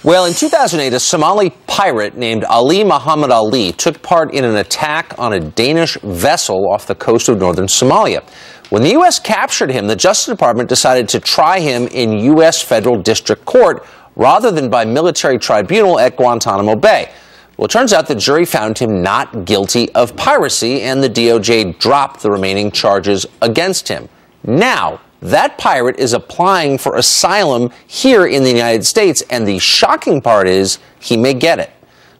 Well, in 2008, a Somali pirate named Mohamed Ali took part in an attack on a Danish vessel off the coast of northern Somalia. When the U.S. captured him, the Justice Department decided to try him in U.S. federal district court rather than by military tribunal at Guantanamo Bay. Well, it turns out the jury found him not guilty of piracy, and the DOJ dropped the remaining charges against him. Now, that pirate is applying for asylum here in the United States, and the shocking part is he may get it.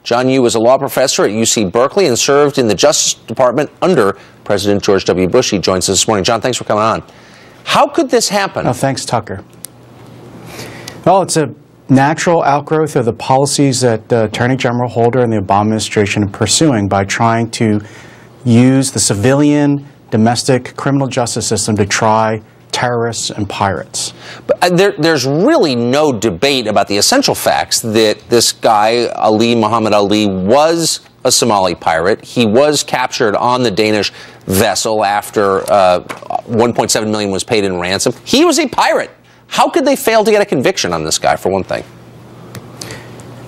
John Yoo was a law professor at UC Berkeley and served in the Justice Department under President George W. Bush. He joins us this morning. John, thanks for coming on. How could this happen? Oh, thanks, Tucker. Well, it's a natural outgrowth of the policies that Attorney General Holder and the Obama administration are pursuing by trying to use the civilian domestic criminal justice system to try terrorists and pirates. But there's really no debate about the essential facts that this guy, Mohamed Ali, was a Somali pirate. He was captured on the Danish vessel after $1.7 million was paid in ransom. He was a pirate. How could they fail to get a conviction on this guy, for one thing?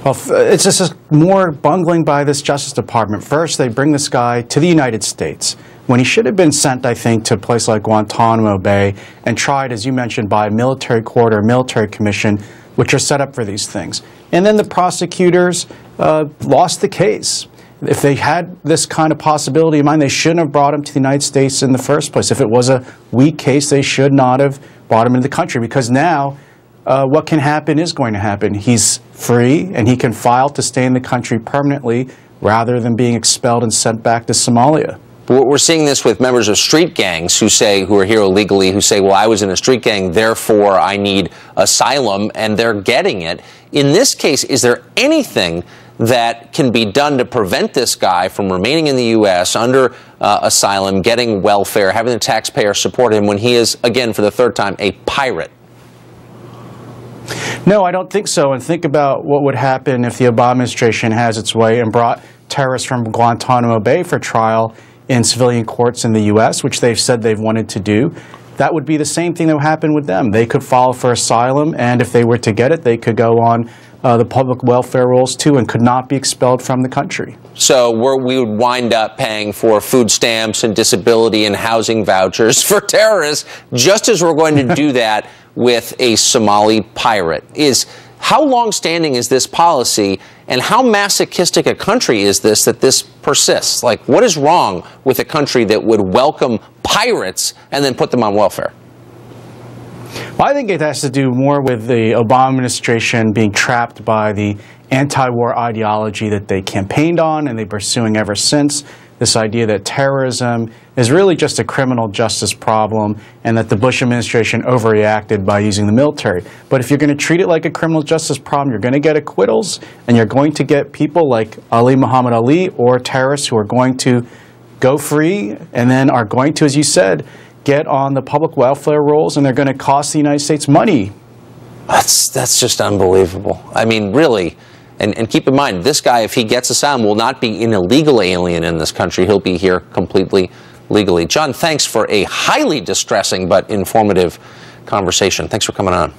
Well, it's just more bungling by this Justice Department. First, they bring this guy to the United States when he should have been sent, I think, to a place like Guantanamo Bay and tried, as you mentioned, by a military court or military commission, which are set up for these things. And then the prosecutors lost the case. If they had this kind of possibility in mind, they shouldn't have brought him to the United States in the first place. If it was a weak case, they should not have brought him into the country, because now what can happen is going to happen. He's free, and he can file to stay in the country permanently rather than being expelled and sent back to Somalia. We're seeing this with members of street gangs who are here illegally, who say, well, I was in a street gang, therefore I need asylum, and they're getting it. In this case, is there anything that can be done to prevent this guy from remaining in the U.S. under asylum, getting welfare, having the taxpayer support him when he is, again, for the third time, a pirate? No, I don't think so. And think about what would happen if the Obama administration has its way and brought terrorists from Guantanamo Bay for trial in civilian courts in the U.S., which they've said they've wanted to do. That would be the same thing that would happen with them. They could file for asylum, and if they were to get it, they could go on the public welfare rolls too and could not be expelled from the country. So we would wind up paying for food stamps and disability and housing vouchers for terrorists, just as we're going to do that with a Somali pirate. How long-standing is this policy, and how masochistic a country is this that this persists? Like, what is wrong with a country that would welcome pirates and then put them on welfare? Well, I think it has to do more with the Obama administration being trapped by the anti-war ideology that they campaigned on and they've been pursuing ever since. This idea that terrorism is really just a criminal justice problem and that the Bush administration overreacted by using the military. But if you're going to treat it like a criminal justice problem, you're going to get acquittals, and you're going to get people like Mohamed Ali or terrorists who are going to go free and then are going to, as you said, get on the public welfare rolls, and they're going to cost the United States money. That's just unbelievable. I mean, really. And keep in mind, this guy, if he gets asylum, will not be an illegal alien in this country. He'll be here completely legally. John, thanks for a highly distressing but informative conversation. Thanks for coming on.